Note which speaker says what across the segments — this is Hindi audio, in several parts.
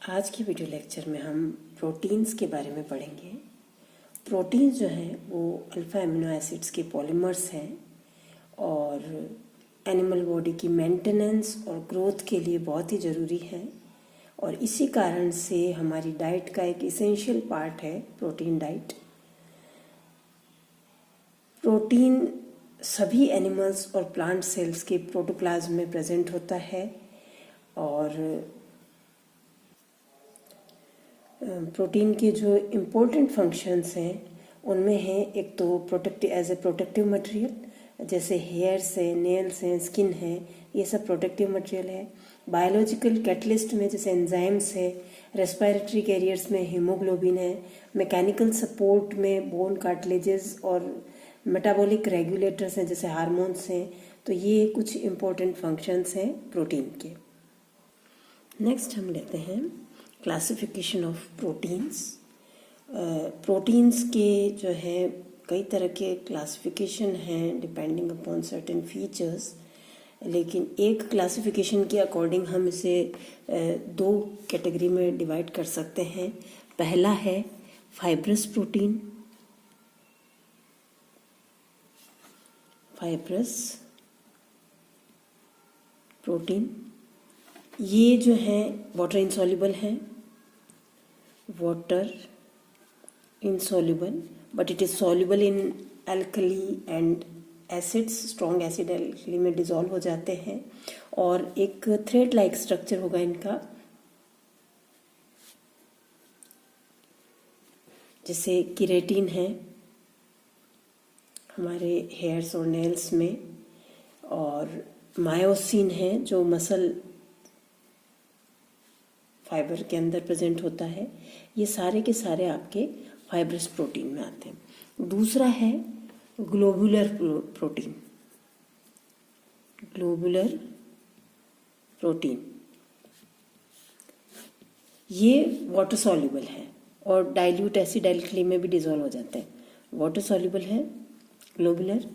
Speaker 1: आज की वीडियो लेक्चर में हम प्रोटीन्स के बारे में पढ़ेंगे। प्रोटीन्स जो हैं वो अल्फ़ा एमिनो एसिड्स के पॉलीमर्स हैं और एनिमल बॉडी की मेंटेनेंस और ग्रोथ के लिए बहुत ही ज़रूरी है और इसी कारण से हमारी डाइट का एक इसेंशियल पार्ट है प्रोटीन डाइट। प्रोटीन सभी एनिमल्स और प्लांट सेल्स के प्रोटोप्लाज्म में प्रेजेंट होता है और प्रोटीन के जो इम्पोर्टेंट फंक्शंस हैं उनमें है एक तो protective as a protective material, जैसे हेयर्स है, नेल्स हैं, स्किन है, ये सब प्रोटेक्टिव मटेरियल है। बायोलॉजिकल कैटलिस्ट में जैसे एंजाइम्स है, रेस्पिरेटरी कैरियर्स में हीमोग्लोबिन है, मैकेनिकल सपोर्ट में बोन कार्टिलेजेस और मेटाबॉलिक रेगुलेटर्स हैं जैसे हार्मोन्स हैं। तो ये कुछ इम्पोर्टेंट फंक्शंस हैं प्रोटीन के। नेक्स्ट हम लेते हैं क्लासिफिकेशन ऑफ प्रोटीन्स। प्रोटीन्स के जो है कई तरह के क्लासिफिकेशन हैं डिपेंडिंग अपॉन सर्टेन फीचर्स, लेकिन एक क्लासिफिकेशन के अकॉर्डिंग हम इसे दो कैटेगरी में डिवाइड कर सकते हैं। पहला है फाइब्रस प्रोटीन। फाइब्रस प्रोटीन ये जो है वाटर इनसॉल्युबल है, water insoluble, but it is soluble in alkali and acids. Strong acid alkali में डिजॉल्व हो जाते हैं और एक थ्रेड लाइक स्ट्रक्चर होगा इनका, जैसे किरेटिन है हमारे हेयर्स और नेल्स में, और मायोसिन है जो मसल फाइबर के अंदर प्रेजेंट होता है। ये सारे के सारे आपके फाइब्रस प्रोटीन में आते हैं। दूसरा है ग्लोबुलर प्रोटीन। ग्लोबुलर प्रोटीन ये वाटर सॉल्युबल है और डाइल्यूट एसिड एल्कली में भी डिसॉल्व हो जाते हैं। वाटर सॉल्युबल है ग्लोबुलर,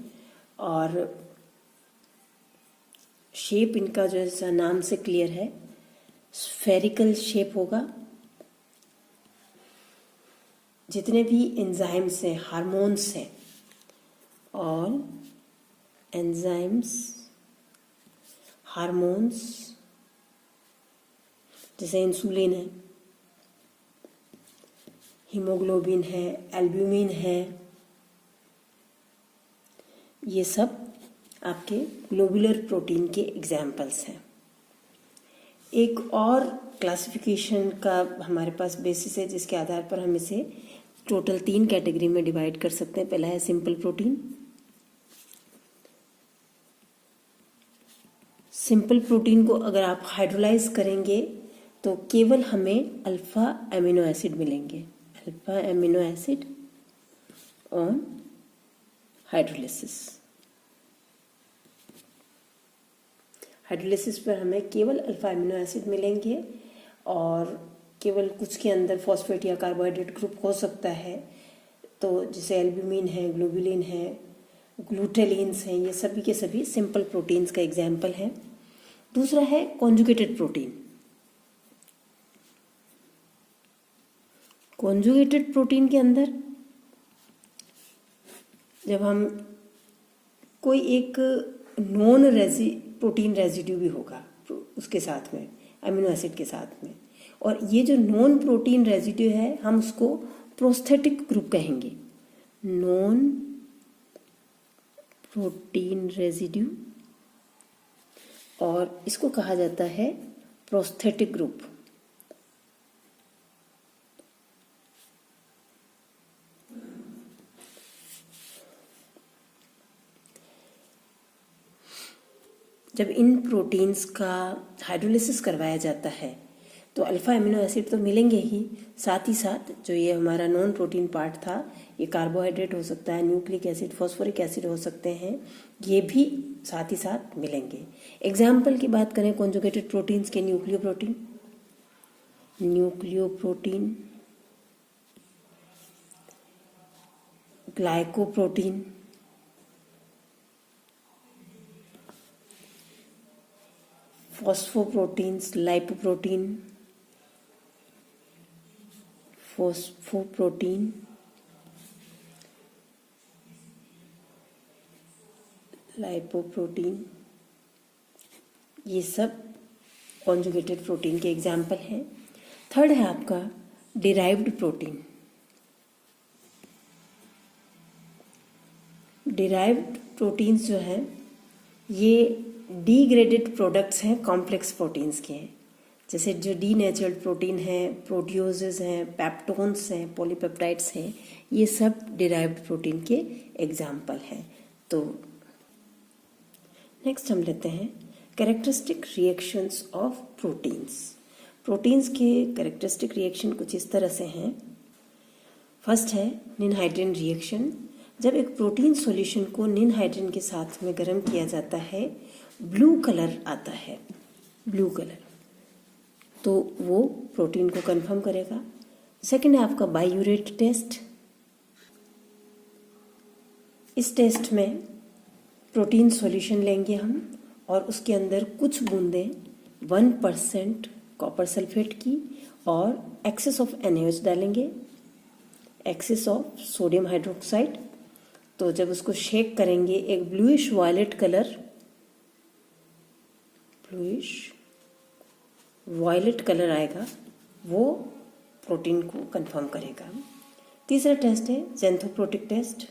Speaker 1: और शेप इनका जो है नाम से क्लियर है, स्फेरिकल शेप होगा। जितने भी एंजाइम्स हैं, हार्मोन्स हैं, ऑल एंजाइम्स, हार्मोन्स, जैसे इंसुलिन है, हीमोग्लोबिन है, एल्ब्यूमिन है, ये सब आपके ग्लोबुलर प्रोटीन के एग्जाम्पल्स हैं। एक और क्लासिफिकेशन का हमारे पास बेसिस है जिसके आधार पर हम इसे टोटल 3 कैटेगरी में डिवाइड कर सकते हैं। पहला है सिंपल प्रोटीन। सिंपल प्रोटीन को अगर आप हाइड्रोलाइज करेंगे तो केवल हमें अल्फा एमिनो एसिड मिलेंगे। Alpha amino acid on hydrolysis. Hydrolysis पर हमें केवल अल्फा एमिनो एसिड मिलेंगे और केवल कुछ के अंदर फॉस्फेट या कार्बोहाइड्रेट ग्रुप हो सकता है, तो जैसे एल्ब्यूमिन है, ग्लोबुलिन है, ग्लूटेलिन्स हैं, ये सभी के सभी सिंपल प्रोटीन्स का एग्जाम्पल है। दूसरा है कॉन्जुगेटेड प्रोटीन। कॉन्जुगेटेड प्रोटीन के अंदर जब हम कोई एक नॉन प्रोटीन रेजिड्यू भी होगा उसके साथ में, अमीनो एसिड के साथ में, और ये जो नॉन प्रोटीन रेजिड्यू है हम उसको प्रोस्थेटिक ग्रुप कहेंगे। नॉन प्रोटीन रेजिड्यू, और इसको कहा जाता है प्रोस्थेटिक ग्रुप। जब इन प्रोटीन्स का हाइड्रोलिसिस करवाया जाता है तो अल्फा एमिनो एसिड तो मिलेंगे ही, साथ ही साथ जो ये हमारा नॉन प्रोटीन पार्ट था, ये कार्बोहाइड्रेट हो सकता है, न्यूक्लिक एसिड, फॉस्फोरिक एसिड हो सकते हैं, ये भी साथ ही साथ मिलेंगे। एग्जाम्पल की बात करें कॉन्जुगेटेड प्रोटीन्स के, nucleoprotein, nucleoprotein, glycoprotein, phosphoproteins, lipoprotein, phosphoprotein, lipoprotein, ये सब कॉन्जुगेटेड प्रोटीन के एग्जाम्पल हैं। थर्ड है आपका डिराइव्ड प्रोटीन। डिराइव्ड प्रोटीन्स जो हैं ये डीग्रेडेड प्रोडक्ट्स हैं कॉम्प्लेक्स प्रोटीन्स के हैं। जैसे जो डीनेचर्ड प्रोटीन है, प्रोटियोजेज हैं, पेप्टोन्स हैं, पॉलीपेप्टाइड्स हैं, ये सब डिराइव्ड प्रोटीन के एग्जाम्पल हैं। तो नेक्स्ट हम लेते हैं characteristic reactions of proteins. Proteins के कैरेक्टरिस्टिक रिएक्शन कुछ इस तरह से हैं। फर्स्ट है निनहाइड्रिन रिएक्शन। जब एक प्रोटीन सॉल्यूशन को निनहाइड्रिन के साथ में गर्म किया जाता है, ब्लू कलर आता है, ब्लू कलर, तो वो प्रोटीन को कंफर्म करेगा। सेकंड है आपका बाइयूरेट टेस्ट। इस टेस्ट में प्रोटीन सॉल्यूशन लेंगे हम और उसके अंदर कुछ बूंदें 1% कॉपर सल्फेट की और एक्सेस ऑफ NaOH डालेंगे, एक्सेस ऑफ सोडियम हाइड्रोक्साइड। तो जब उसको शेक करेंगे एक bluish violet colour, bluish violet colour आएगा, वो प्रोटीन को कंफर्म करेगा। तीसरा टेस्ट है ज़ेंथोप्रोटिक टेस्ट।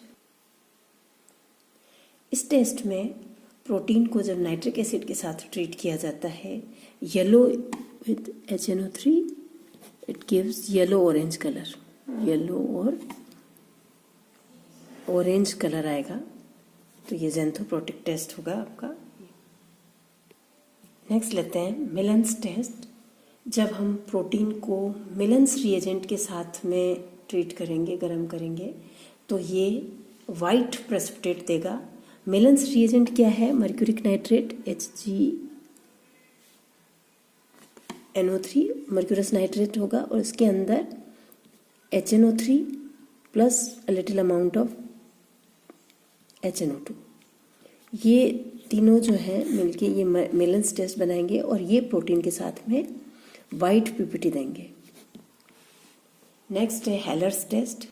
Speaker 1: इस टेस्ट में प्रोटीन को जब नाइट्रिक एसिड के साथ ट्रीट किया जाता है, yellow with HNO3, it gives yellow orange colour, yellow और ऑरेंज कलर आएगा, तो ये ज़ेंथोप्रोटिक टेस्ट होगा आपका। नेक्स्ट लेते हैं मिलन्स टेस्ट। जब हम प्रोटीन को मिलन्स रिएजेंट के साथ में ट्रीट करेंगे, गर्म करेंगे, तो ये वाइट प्रेसिपिटेट देगा। मिलन्स रिएजेंट क्या है? Mercuric nitrate HgNO3 mercurous nitrate होगा और इसके अंदर HNO3 plus a little amount of HNO2, ये तीनों जो है मिलके ये मिलन्स टेस्ट बनाएंगे और ये प्रोटीन के साथ में वाइट पीपीटी देंगे। नेक्स्ट है हेलर्स टेस्ट।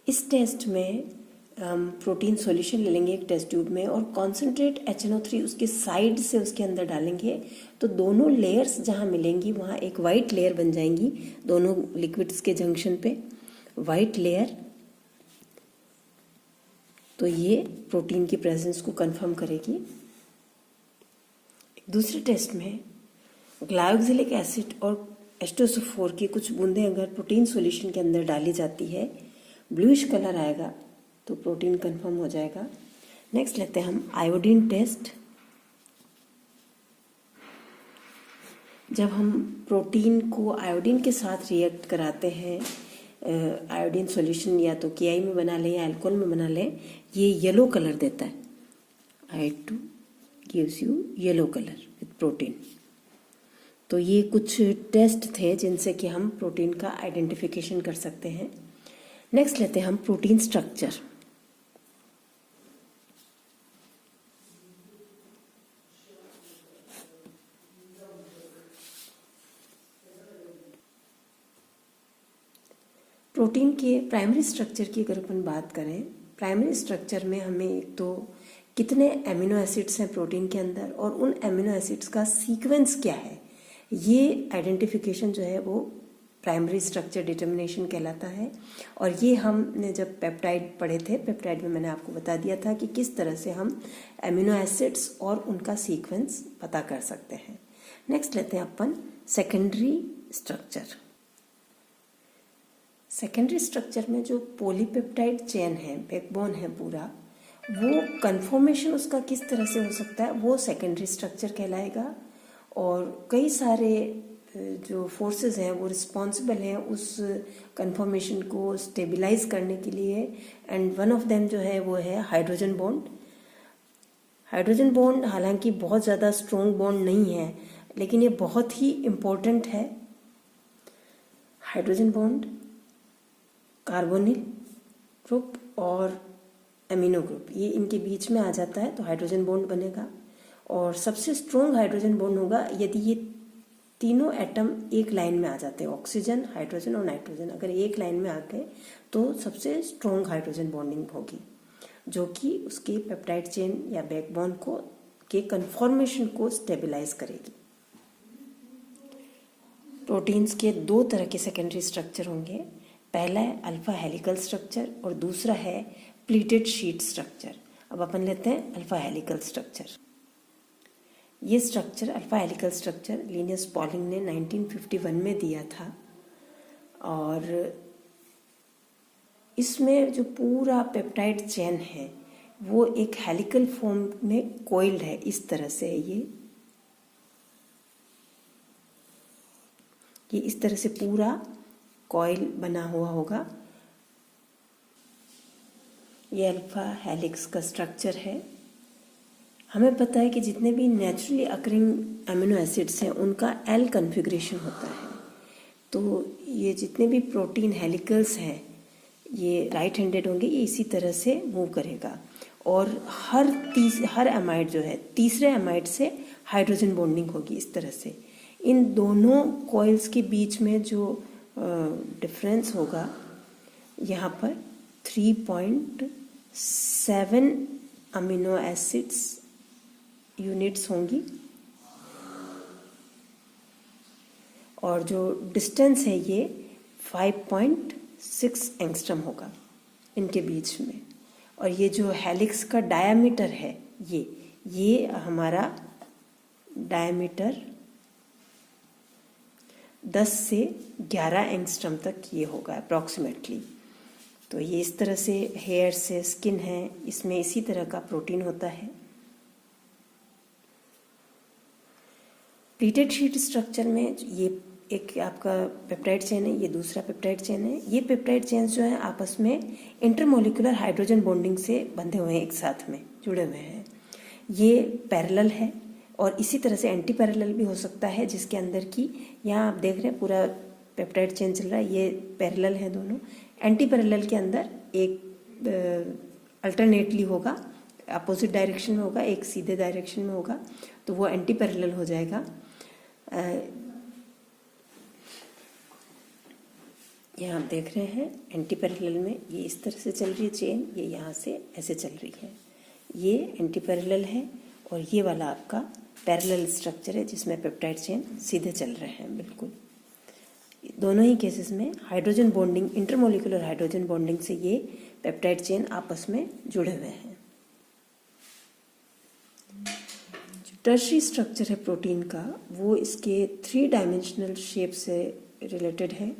Speaker 1: इस टेस्ट में हम प्रोटीन सॉल्यूशन ले लेंगे एक टेस्ट ट्यूब में और कॉन्सेंट्रेट HNO3 उसके साइड से उसके अंदर डालेंगे, तो दोनों लेयर्स जहाँ मिलेंगी वहाँ एक वाइट लेयर बन जाएंगी, दोनों लिक्विड्स के जंक्शन पे वाइट लेयर। तो ये प्रोटीन की प्रेजेंस को कंफर्म करेगी। दूसरे टेस्ट में ग्लाइकोक्सिलिक एसिड और H2SO4 की कुछ बूंदें अगर प्रोटीन सॉल्यूशन के अंदर डाली जाती है, ब्लूइश कलर आएगा, तो प्रोटीन कंफर्म हो जाएगा। नेक्स्ट लेते हैं हम आयोडीन टेस्ट। जब हम प्रोटीन को आयोडीन के साथ रिएक्ट कराते हैं, आयोडीन सॉल्यूशन या तो KI में बना लें या अल्कोहल में बना लें, ये येलो कलर देता है। I2 gives you yellow colour with protein. तो ये कुछ टेस्ट थे जिनसे कि हम प्रोटीन का आइडेंटिफिकेशन कर सकते हैं। नेक्स्ट लेते हैं हम प्रोटीन स्ट्रक्चर। प्रोटीन के प्राइमरी स्ट्रक्चर की अगर अपन बात करें, प्राइमरी स्ट्रक्चर में हमें एक तो कितने एमिनो एसिड्स हैं प्रोटीन के अंदर और उन एमिनो एसिड्स का सीक्वेंस क्या है, ये आइडेंटिफिकेशन जो है वो प्राइमरी स्ट्रक्चर डिटर्मिनेशन कहलाता है। और ये हमने जब पेप्टाइड पढ़े थे, पेप्टाइड में मैंने आपको बता दिया था कि किस तरह से हम एमिनो एसिड्स और उनका सीक्वेंस पता कर सकते हैं। नेक्स्ट लेते हैं अपन सेकेंडरी स्ट्रक्चर। सेकेंडरी स्ट्रक्चर में जो पॉलीपेप्टाइड चेन है, बैकबोन है पूरा, वो कन्फॉर्मेशन उसका किस तरह से हो सकता है, वो सेकेंडरी स्ट्रक्चर कहलाएगा। और कई सारे जो फोर्सेस हैं वो रिस्पॉन्सिबल हैं उस कन्फॉर्मेशन को स्टेबलाइज करने के लिए, एंड वन ऑफ देम जो है वो है हाइड्रोजन बॉन्ड। हाइड्रोजन बॉन्ड हालांकि बहुत ज़्यादा स्ट्रॉन्ग बॉन्ड नहीं है, लेकिन ये बहुत ही इम्पोर्टेंट है। हाइड्रोजन बॉन्ड कार्बोनिल ग्रुप और एमिनो ग्रुप, ये इनके बीच में आ जाता है तो हाइड्रोजन बॉन्ड बनेगा। और सबसे स्ट्रॉन्ग हाइड्रोजन बॉन्ड होगा यदि ये तीनों एटम एक लाइन में आ जाते हैं, ऑक्सीजन, हाइड्रोजन और नाइट्रोजन। अगर एक लाइन में आ गए तो सबसे स्ट्रॉन्ग हाइड्रोजन बॉन्डिंग होगी, जो कि उसके पेप्टाइड चेन या बैकबोन को के कन्फॉर्मेशन को स्टेबलाइज करेगी। प्रोटीन्स के दो तरह के सेकेंडरी स्ट्रक्चर होंगे, पहला है अल्फा हेलिकल स्ट्रक्चर और दूसरा है प्लीटेड शीट स्ट्रक्चर। अब अपन लेते हैं अल्फा हेलिकल स्ट्रक्चर। ये structure alpha helical structure Linnaeus polling ने 1951 में दिया था और इसमें जो पूरा पेप्टाइड चेन है वो एक हेलिकल फॉर्म में कोइल्ड है, इस तरह से ये इस तरह से पूरा कॉइल बना हुआ होगा। ये अल्फा हेलिक्स का स्ट्रक्चर है। हमें पता है कि जितने भी नेचुरली अकरिंग अमीनो एसिड्स हैं उनका एल कन्फिग्रेशन होता है, तो ये जितने भी प्रोटीन हेलिकल्स हैं ये राइट हैंडेड होंगे, ये इसी तरह से मूव करेगा और हर एमाइड जो है तीसरे एमाइड से हाइड्रोजन बॉन्डिंग होगी इस तरह से। इन दोनों कॉइल्स के बीच में जो डिफरेंस होगा यहाँ पर 3.7 अमीनो एसिड्स यूनिट्स होंगी और जो डिस्टेंस है ये 5.6 एंगस्ट्रम होगा इनके बीच में। और ये जो हेलिक्स का डायामीटर है ये हमारा डायामीटर 10 से 11 एंगस्ट्रम तक ये होगा अप्रॉक्सीमेटली। तो ये इस तरह से हेयर से स्किन है, इसमें इसी तरह का प्रोटीन होता है। प्लीटेड शीट स्ट्रक्चर में ये एक आपका पेप्टाइड चेन है, ये दूसरा पेप्टाइड चेन है। ये पेप्टाइड चेन्स जो हैं आपस में इंटरमोलिकुलर हाइड्रोजन बॉन्डिंग से बंधे हुए हैं, एक साथ में जुड़े हुए हैं। ये पैरेलल है और इसी तरह से एंटी पैरेलल भी हो सकता है, जिसके अंदर की यहाँ आप देख रहे हैं पूरा पेप्टाइड चेन चल रहा है, ये पैरेलल है दोनों। एंटी पैरेलल के अंदर एक अल्टरनेटली होगा, अपोजिट डायरेक्शन में होगा, एक सीधे डायरेक्शन में होगा, तो वो एंटी पैरेलल हो जाएगा। यहाँ आप देख रहे हैं एंटी पैरेलल में ये इस तरह से चल रही है चेन, ये यहाँ से ऐसे चल रही है, ये एंटी पैरेलल है। और ये वाला आपका पैरेलल स्ट्रक्चर है जिसमें पेप्टाइड चेन सीधे चल रहे हैं बिल्कुल। दोनों ही केसेस में hydrogen bonding, intermolecular hydrogen bonding से ये पेप्टाइड चेन आपस में जुड़े हुए हैं। जो टर्शरी स्ट्रक्चर है प्रोटीन का वो इसके 3 डायमेंशनल शेप से रिलेटेड है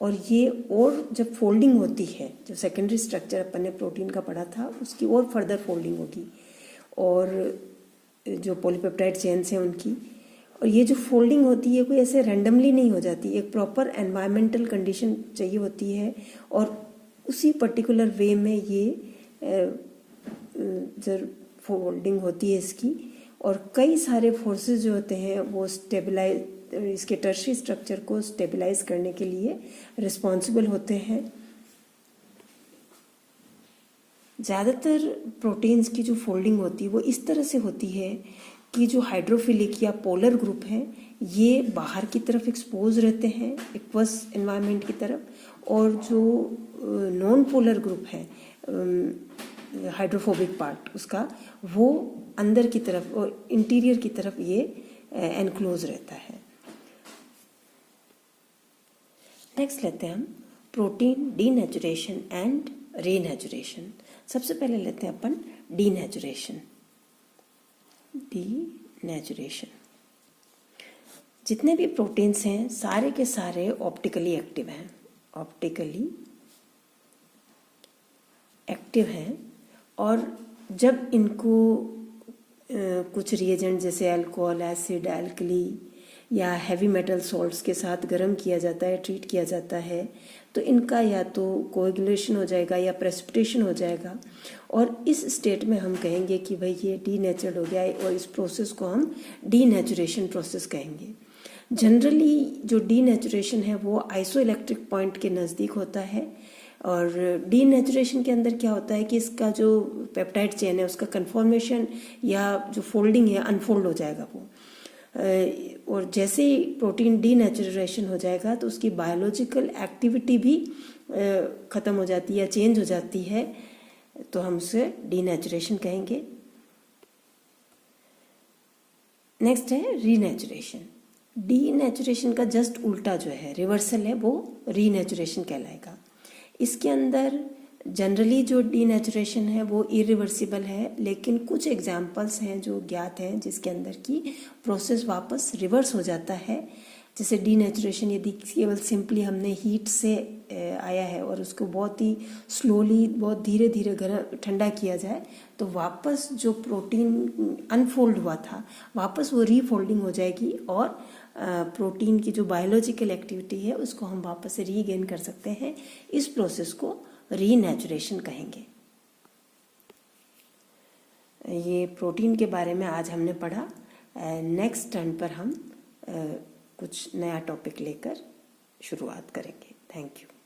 Speaker 1: और ये और जब फोल्डिंग होती है, जो सेकेंडरी स्ट्रक्चर अपन ने प्रोटीन का पढ़ा था उसकी और फर्दर फोल्डिंग होगी और जो पॉलीपेप्टाइड चेन्स हैं उनकी। और ये जो फोल्डिंग होती है कोई ऐसे रैंडमली नहीं हो जाती, एक प्रॉपर एनवायरमेंटल कंडीशन चाहिए होती है और उसी पर्टिकुलर वे में ये जब फोल्डिंग होती है इसकी। और कई सारे फोर्सेस जो होते हैं वो स्टेबलाइज, इसके टर्शरी स्ट्रक्चर को स्टेबलाइज करने के लिए रिस्पॉन्सिबल होते हैं। ज़्यादातर प्रोटीन्स की जो फोल्डिंग होती है वो इस तरह से होती है कि जो हाइड्रोफिलिक या पोलर ग्रुप हैं ये बाहर की तरफ एक्सपोज रहते हैं एक्वस एनवायरनमेंट की तरफ, और जो नॉन पोलर ग्रुप है हाइड्रोफोबिक पार्ट उसका वो अंदर की तरफ और इंटीरियर की तरफ ये एनक्लोज रहता है। नेक्स्ट लेते हैं हम प्रोटीन डीनेचुरेशन एंड रीनेचुरेशन। सबसे पहले लेते हैं अपन डीनेचुरेशन। डीनेचुरेशन, जितने भी प्रोटीन्स हैं सारे के सारे ऑप्टिकली एक्टिव हैं, ऑप्टिकली एक्टिव हैं। और जब इनको कुछ रिएजेंट जैसे अल्कोहल, एसिड, एल्कली या हैवी मेटल सॉल्ट्स के साथ गर्म किया जाता है, ट्रीट किया जाता है, तो इनका या तो कोएगुलेशन हो जाएगा या प्रेसिपिटेशन हो जाएगा और इस स्टेट में हम कहेंगे कि भाई ये डीनेचर्ड हो गया है और इस प्रोसेस को हम डीनेचुरेशन प्रोसेस कहेंगे। जनरली जो डीनेचुरेशन है वो आइसोइलेक्ट्रिक पॉइंट के नज़दीक होता है और डीनेचुरेशन के अंदर क्या होता है कि इसका जो पेप्टाइड चेन है उसका कन्फॉर्मेशन या जो फोल्डिंग है अनफोल्ड हो जाएगा वो। और जैसे ही प्रोटीन डीनेचुरेशन हो जाएगा तो उसकी बायोलॉजिकल एक्टिविटी भी ख़त्म हो जाती है या चेंज हो जाती है, तो हम उसे डीनेचुरेशन कहेंगे। नेक्स्ट है रीनेचुरेशन। डीनेचुरेशन का जस्ट उल्टा जो है, रिवर्सल है, वो रीनेचुरेशन कहलाएगा। इसके अंदर जनरली जो डीनेचुरेशन है वो इरिवर्सिबल है, लेकिन कुछ एग्जाम्पल्स हैं जो ज्ञात हैं जिसके अंदर की प्रोसेस वापस रिवर्स हो जाता है। जैसे डीनेचुरेशन यदि केवल सिंपली हमने हीट से आया है और उसको बहुत ही स्लोली, बहुत धीरे धीरे गर्म ठंडा किया जाए तो वापस जो प्रोटीन अनफोल्ड हुआ था वापस वो रीफोल्डिंग हो जाएगी और प्रोटीन की जो बायोलॉजिकल एक्टिविटी है उसको हम वापस से रीगेन कर सकते हैं। इस प्रोसेस को रीनेचुरेशन कहेंगे। ये प्रोटीन के बारे में आज हमने पढ़ा। नेक्स्ट टर्न पर हम कुछ नया टॉपिक लेकर शुरुआत करेंगे। Thank you.